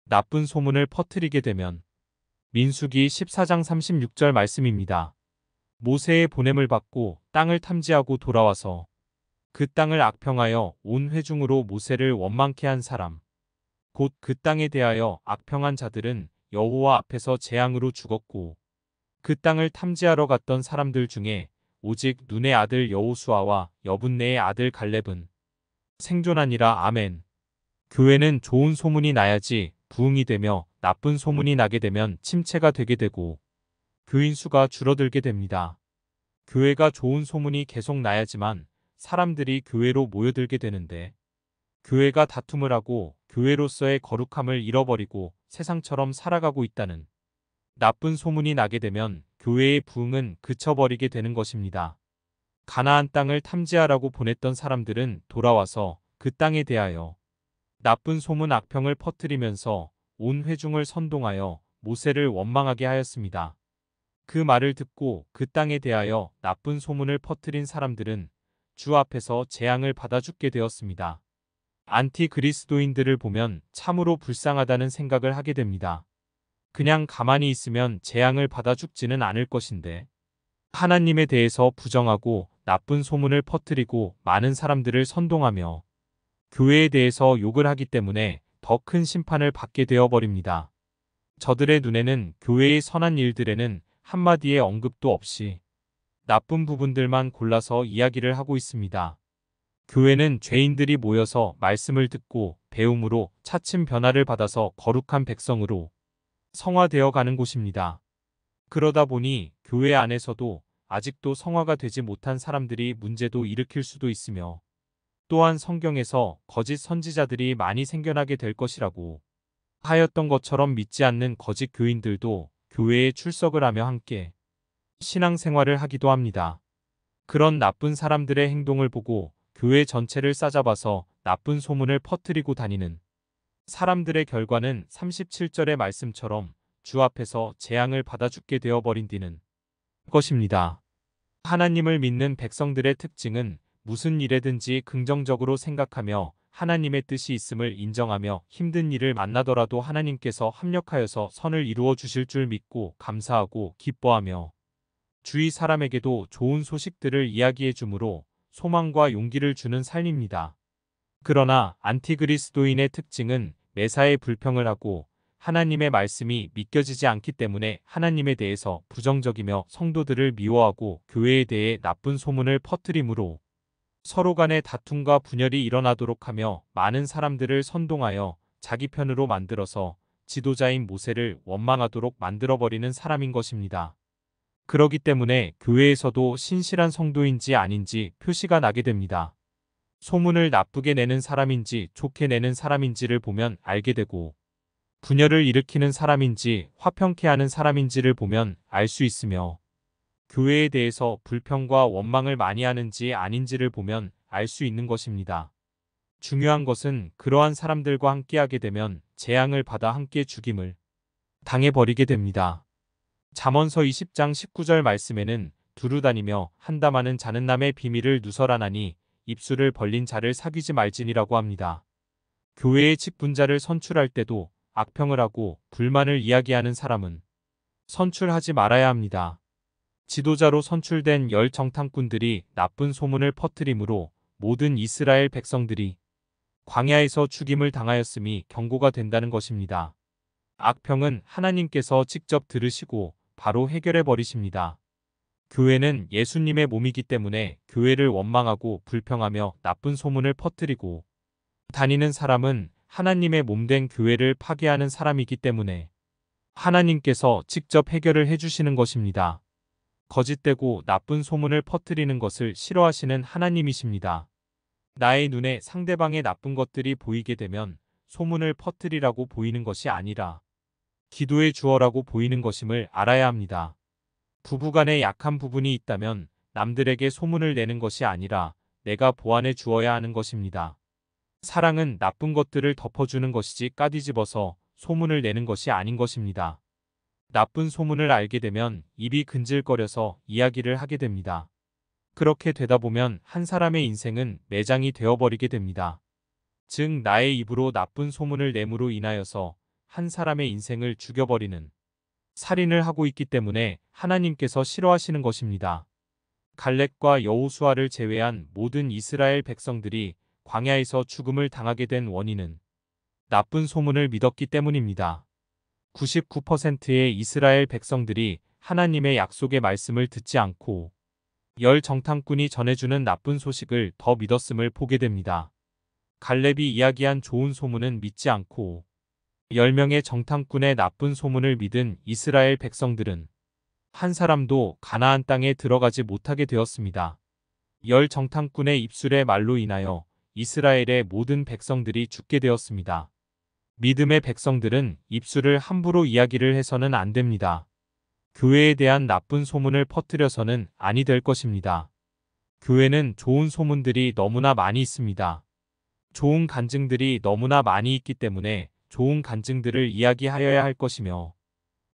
나쁜 소문을 퍼뜨리게 되면 민수기 14장 36절 말씀입니다. 모세의 보냄을 받고 땅을 탐지하고 돌아와서 그 땅을 악평하여 온 회중으로 모세를 원망케 한 사람, 곧 그 땅에 대하여 악평한 자들은 여호와 앞에서 재앙으로 죽었고, 그 땅을 탐지하러 갔던 사람들 중에 오직 눈의 아들 여호수아와 여분네의 아들 갈렙은 생존하니라. 아멘. 교회는 좋은 소문이 나야지 부흥이 되며, 나쁜 소문이 나게 되면 침체가 되게 되고 교인 수가 줄어들게 됩니다. 교회가 좋은 소문이 계속 나야지만 사람들이 교회로 모여들게 되는데, 교회가 다툼을 하고 교회로서의 거룩함을 잃어버리고 세상처럼 살아가고 있다는 나쁜 소문이 나게 되면 교회의 부흥은 그쳐버리게 되는 것입니다. 가나안 땅을 탐지하라고 보냈던 사람들은 돌아와서 그 땅에 대하여 나쁜 소문 악평을 퍼뜨리면서 온 회중을 선동하여 모세를 원망하게 하였습니다. 그 말을 듣고 그 땅에 대하여 나쁜 소문을 퍼뜨린 사람들은 주 앞에서 재앙을 받아 죽게 되었습니다. 안티그리스도인들을 보면 참으로 불쌍하다는 생각을 하게 됩니다. 그냥 가만히 있으면 재앙을 받아 죽지는 않을 것인데, 하나님에 대해서 부정하고 나쁜 소문을 퍼뜨리고 많은 사람들을 선동하며 교회에 대해서 욕을 하기 때문에 더 큰 심판을 받게 되어버립니다. 저들의 눈에는 교회의 선한 일들에는 한마디의 언급도 없이 나쁜 부분들만 골라서 이야기를 하고 있습니다. 교회는 죄인들이 모여서 말씀을 듣고 배움으로 차츰 변화를 받아서 거룩한 백성으로 성화되어 가는 곳입니다. 그러다 보니 교회 안에서도 아직도 성화가 되지 못한 사람들이 문제도 일으킬 수도 있으며, 또한 성경에서 거짓 선지자들이 많이 생겨나게 될 것이라고 하였던 것처럼 믿지 않는 거짓 교인들도 교회에 출석을 하며 함께 신앙생활을 하기도 합니다. 그런 나쁜 사람들의 행동을 보고 교회 전체를 싸잡아서 나쁜 소문을 퍼뜨리고 다니는 사람들의 결과는 37절의 말씀처럼 주 앞에서 재앙을 받아 죽게 되어버린 뒤는 것입니다. 하나님을 믿는 백성들의 특징은 무슨 일에든지 긍정적으로 생각하며 하나님의 뜻이 있음을 인정하며 힘든 일을 만나더라도 하나님께서 합력하여서 선을 이루어 주실 줄 믿고 감사하고 기뻐하며 주위 사람에게도 좋은 소식들을 이야기해 주므로 소망과 용기를 주는 삶입니다. 그러나 안티그리스도인의 특징은 매사에 불평을 하고 하나님의 말씀이 믿겨지지 않기 때문에 하나님에 대해서 부정적이며 성도들을 미워하고 교회에 대해 나쁜 소문을 퍼뜨리므로 서로 간의 다툼과 분열이 일어나도록 하며 많은 사람들을 선동하여 자기 편으로 만들어서 지도자인 모세를 원망하도록 만들어버리는 사람인 것입니다. 그러기 때문에 교회에서도 신실한 성도인지 아닌지 표시가 나게 됩니다. 소문을 나쁘게 내는 사람인지 좋게 내는 사람인지를 보면 알게 되고, 분열을 일으키는 사람인지 화평케 하는 사람인지를 보면 알 수 있으며, 교회에 대해서 불평과 원망을 많이 하는지 아닌지를 보면 알 수 있는 것입니다. 중요한 것은 그러한 사람들과 함께하게 되면 재앙을 받아 함께 죽임을 당해버리게 됩니다. 잠언서 20장 19절 말씀에는 두루 다니며 한담하는 자는 남의 비밀을 누설하나니 입술을 벌린 자를 사귀지 말지니라고 합니다. 교회의 직분자를 선출할 때도 악평을 하고 불만을 이야기하는 사람은 선출하지 말아야 합니다. 지도자로 선출된 열 정탐꾼들이 나쁜 소문을 퍼뜨리므로 모든 이스라엘 백성들이 광야에서 죽임을 당하였음이 경고가 된다는 것입니다. 악평은 하나님께서 직접 들으시고 바로 해결해 버리십니다. 교회는 예수님의 몸이기 때문에 교회를 원망하고 불평하며 나쁜 소문을 퍼뜨리고 다니는 사람은 하나님의 몸된 교회를 파괴하는 사람이기 때문에 하나님께서 직접 해결을 해주시는 것입니다. 거짓되고 나쁜 소문을 퍼뜨리는 것을 싫어하시는 하나님이십니다. 나의 눈에 상대방의 나쁜 것들이 보이게 되면 소문을 퍼뜨리라고 보이는 것이 아니라 기도의 주어라고 보이는 것임을 알아야 합니다. 부부간에 약한 부분이 있다면 남들에게 소문을 내는 것이 아니라 내가 보완해 주어야 하는 것입니다. 사랑은 나쁜 것들을 덮어주는 것이지 까뒤집어서 소문을 내는 것이 아닌 것입니다. 나쁜 소문을 알게 되면 입이 근질거려서 이야기를 하게 됩니다. 그렇게 되다 보면 한 사람의 인생은 매장이 되어버리게 됩니다. 즉 나의 입으로 나쁜 소문을 내므로 인하여서 한 사람의 인생을 죽여버리는 살인을 하고 있기 때문에 하나님께서 싫어하시는 것입니다. 갈렙과 여호수아를 제외한 모든 이스라엘 백성들이 광야에서 죽음을 당하게 된 원인은 나쁜 소문을 믿었기 때문입니다. 99%의 이스라엘 백성들이 하나님의 약속의 말씀을 듣지 않고 열 정탐꾼이 전해주는 나쁜 소식을 더 믿었음을 보게 됩니다. 갈렙이 이야기한 좋은 소문은 믿지 않고 10명의 정탐꾼의 나쁜 소문을 믿은 이스라엘 백성들은 한 사람도 가나안 땅에 들어가지 못하게 되었습니다. 열 정탐꾼의 입술의 말로 인하여 이스라엘의 모든 백성들이 죽게 되었습니다. 믿음의 백성들은 입술을 함부로 이야기를 해서는 안 됩니다. 교회에 대한 나쁜 소문을 퍼뜨려서는 아니 될 것입니다. 교회는 좋은 소문들이 너무나 많이 있습니다. 좋은 간증들이 너무나 많이 있기 때문에 좋은 간증들을 이야기하여야 할 것이며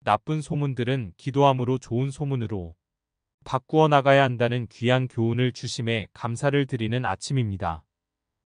나쁜 소문들은 기도함으로 좋은 소문으로 바꾸어 나가야 한다는 귀한 교훈을 주심에 감사를 드리는 아침입니다.